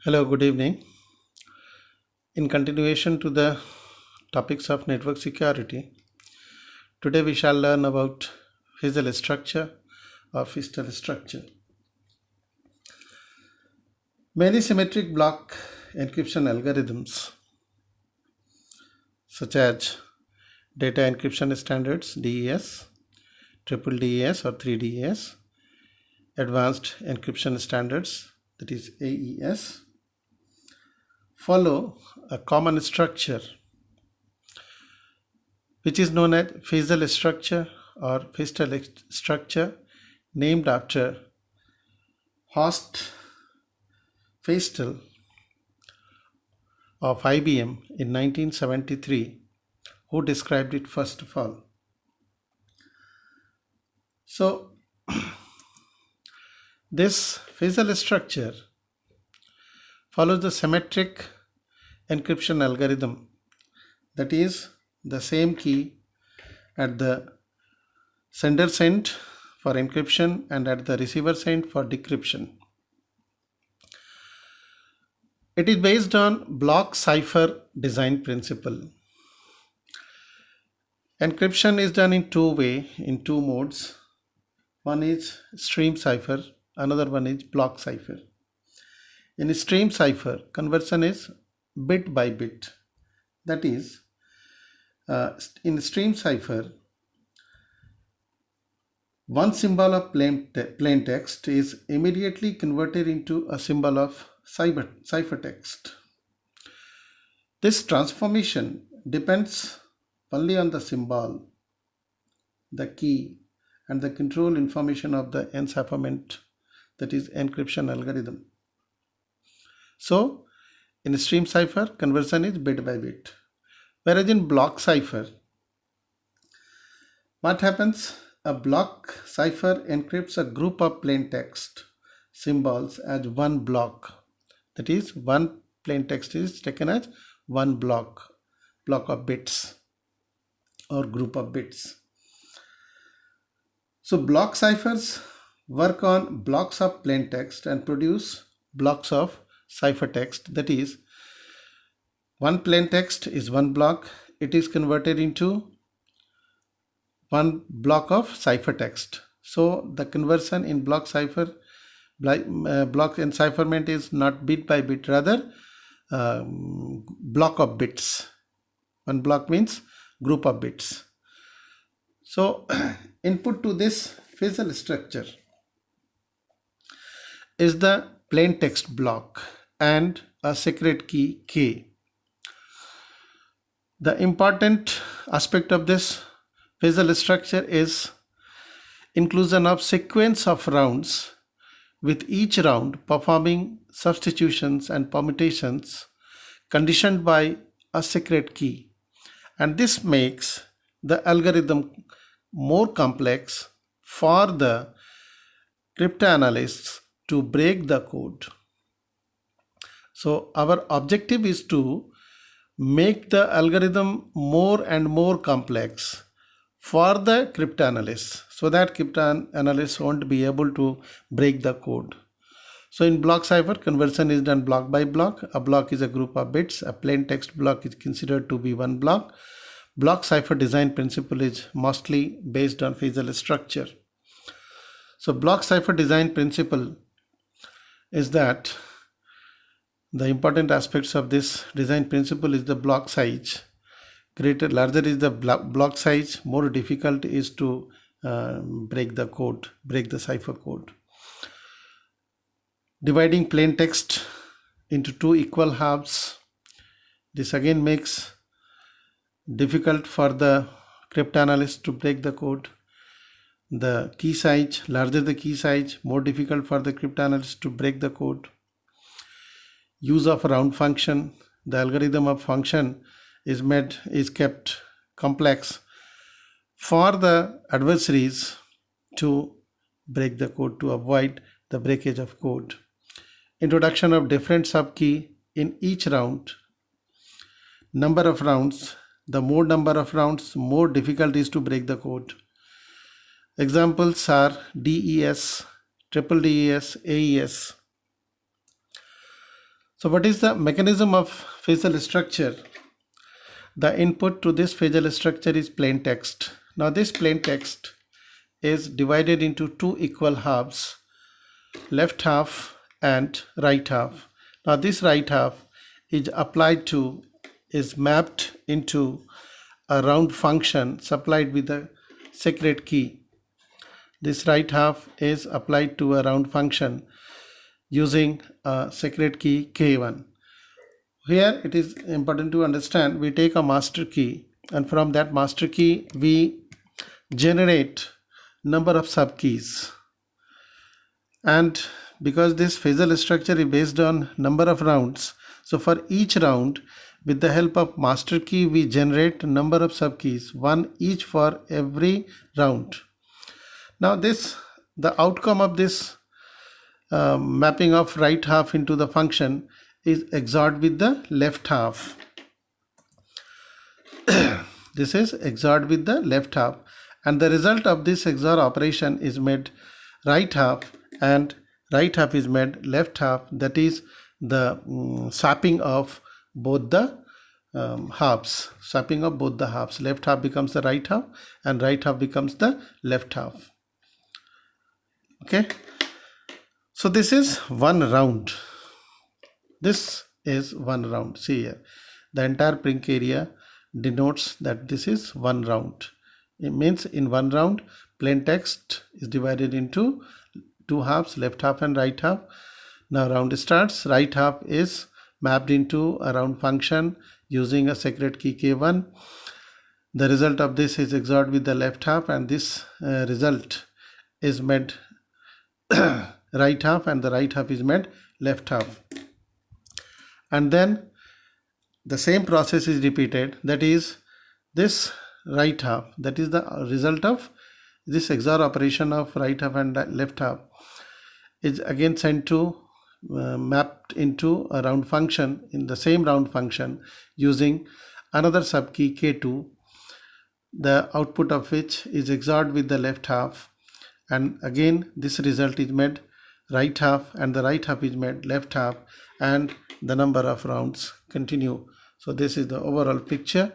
Hello, good evening. In continuation to the topics of network security, today we shall learn about Feistel structure or Feistel structure. Many symmetric block encryption algorithms, such as data encryption standards DES, triple DES or 3DES, advanced encryption standards that is AES, follow a common structure which is known as Feistel structure or Feistel structure, named after Horst Feistel of IBM in 1973, who described it first of all. So this Feistel structure follows the symmetric encryption algorithm, that is the same key at the sender end for encryption and at the receiver end for decryption. It is based on block cipher design principle. Encryption is done in two modes. One is stream cipher, another one is block cipher. In stream cipher, conversion is bit by bit. That is, in stream cipher, one symbol of plain text is immediately converted into a symbol of ciphertext. This transformation depends only on the symbol, the key, and the control information of the encipherment, that is encryption algorithm. So, in stream cipher, conversion is bit by bit. Whereas in block cipher, what happens? A block cipher encrypts a group of plain text symbols as one block. That is, one plain text is taken as one block of bits or group of bits. So block ciphers work on blocks of plain text and produce blocks of ciphertext. That is, one plain text is one block. It is converted into one block of ciphertext. So the conversion in block cipher, block encipherment is not bit by bit, rather block of bits. One block means group of bits. So input to this Feistel structure is the plain text block and a secret key K. The important aspect of this Feistel structure is inclusion of sequence of rounds, with each round performing substitutions and permutations conditioned by a secret key. And this makes the algorithm more complex for the cryptanalysts to break the code. So our objective is to make the algorithm more and more complex for the cryptanalysts, so that cryptanalysts won't be able to break the code. So in block cipher, conversion is done block by block. A block is a group of bits. A plain text block is considered to be one block. Block cipher design principle is mostly based on Feistel structure. So block cipher design principle is that the important aspects of this design principle is the block size. Larger is the block size, more difficult is to break the cipher code. Dividing plain text into two equal halves. This again makes difficult for the cryptanalyst to break the code. The key size, larger the key size, more difficult for the cryptanalyst to break the code. Use of round function. The algorithm of function is kept complex for the adversaries to break the code, to avoid the breakage of code. Introduction of different subkey in each round. Number of rounds. The more number of rounds, more difficult is to break the code. Examples are DES, triple DES, AES. So what is the mechanism of facial structure? The input to this facial structure is plain text. Now this plain text is divided into two equal halves, left half and right half. Now this right half is mapped into a round function supplied with a secret key. This right half is applied to a round function using a secret key K1. Here it is important to understand, we take a master key, and from that master key we generate number of subkeys. And because this phasal structure is based on number of rounds, so for each round, with the help of master key, we generate number of subkeys, one each for every round. Now the outcome of this mapping of right half into the function is XORed with the left half. This is XORed with the left half, and the result of this XOR operation is made right half, and right half is made left half. That is the swapping of both the halves. Swapping of both the halves. Left half becomes the right half, and right half becomes the left half. Okay. So this is one round. This is one round. See here, the entire prink area denotes that this is one round. It means in one round, plain text is divided into two halves, left half and right half. Now round starts. Right half is mapped into a round function using a secret key K1. The result of this is XORed with the left half, and this result is made right half, and the right half is made left half. And then the same process is repeated. That is, this right half, that is the result of this XOR operation of right half and left half, is again sent to mapped into a round function, in the same round function, using another subkey K2, the output of which is XORed with the left half, and again this result is made right half, and the right half is made left half, and the number of rounds continue. So this is the overall picture.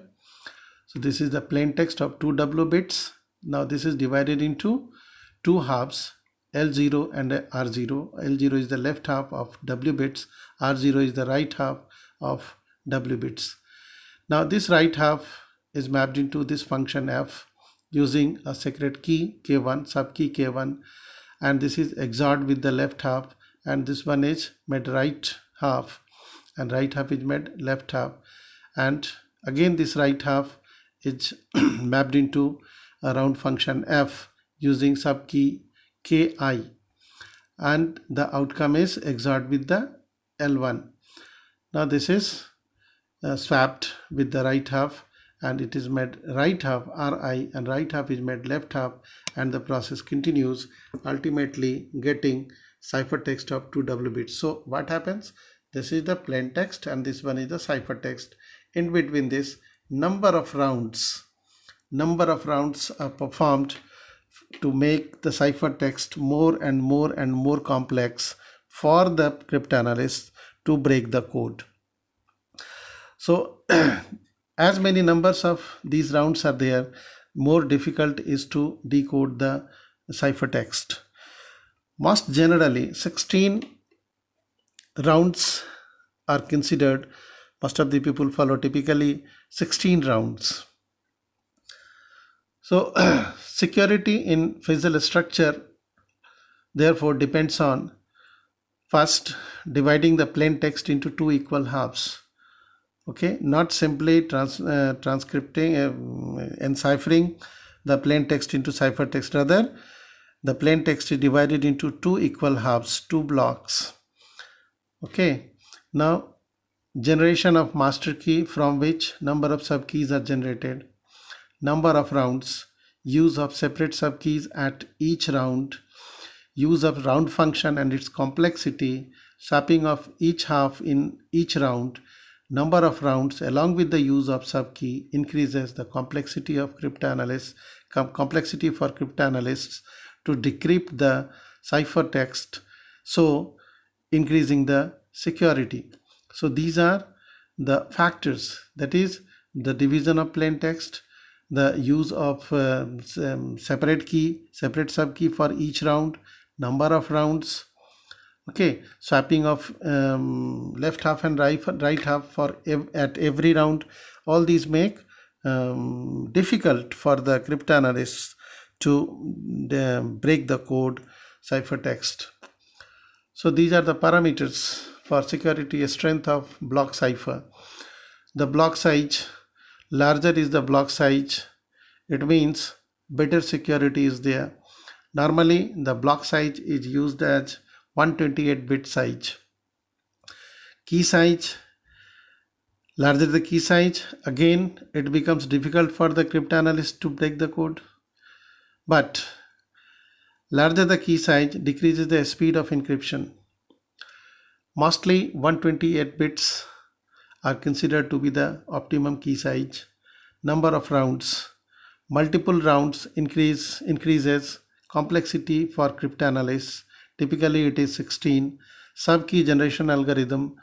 So this is the plain text of 2 W bits. Now this is divided into two halves, L0 and R0. L0 is the left half of W bits, R0 is the right half of W bits. Now this right half is mapped into this function f using a secret key K1, subkey K1, and this is XORed with the left half, and this one is made right half, and right half is made left half, and again this right half is mapped into a round function f using subkey Ki, and the outcome is XORed with the L1. Now this is swapped with the right half, and it is made right half Ri, and right half is made left half, and the process continues, ultimately getting ciphertext of 2 W bits. So what happens? This is the plain text, and this one is the ciphertext. In between this, number of rounds are performed to make the ciphertext more and more complex for the cryptanalysts to break the code. So as many numbers of these rounds are there, more difficult is to decode the ciphertext. Most generally 16 rounds are considered. Most of the people follow typically 16 rounds. So security in phasal structure therefore depends on first dividing the plain text into two equal halves. Okay, not simply transcripting, enciphering the plain text into ciphertext. Rather, the plain text is divided into two equal halves, two blocks. Okay, now generation of master key, from which number of subkeys are generated, number of rounds, use of separate subkeys at each round, use of round function and its complexity, swapping of each half in each round, number of rounds along with the use of subkey increases the complexity of complexity for cryptanalysts to decrypt the ciphertext, so increasing the security. So these are the factors, that is the division of plain text, the use of separate key, separate sub key for each round, number of rounds, okay, swapping of left half and right half for at every round. All these make difficult for the cryptanalysts to break the code ciphertext. So these are the parameters for security strength of block cipher. The block size, larger is the block size, it means better security is there. Normally the block size is used as 128-bit size. Key size, larger the key size, again it becomes difficult for the cryptanalyst to break the code. But larger the key size decreases the speed of encryption. Mostly 128 bits are considered to be the optimum key size. Number of rounds, multiple rounds increases complexity for cryptanalysts. Typically it is 16. Sub-key generation algorithm,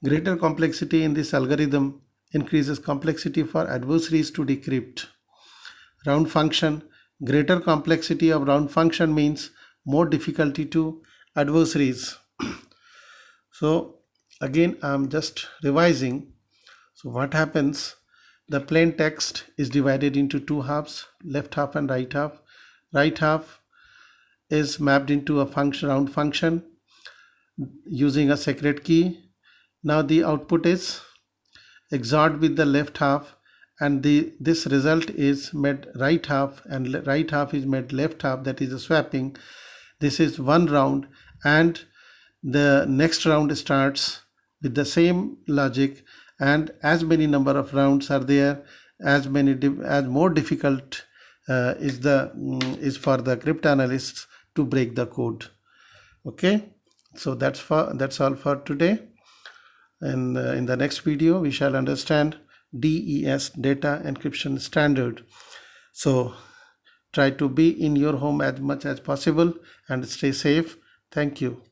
greater complexity in this algorithm increases complexity for adversaries to decrypt. Round function, greater complexity of round function means more difficulty to adversaries. So again I'm just revising. So what happens, the plain text is divided into two halves, left half and right half. Right half is mapped into a round function using a secret key. Now the output is XORed with the left half, and this result is made right half, and right half is made left half, that is a swapping. This is one round, and the next round starts with the same logic, and as many number of rounds are there, as more difficult is for the cryptanalysts to break the code. Okay, so that's all for today, and in the next video we shall understand DES, data encryption standard. So try to be in your home as much as possible and stay safe. Thank you.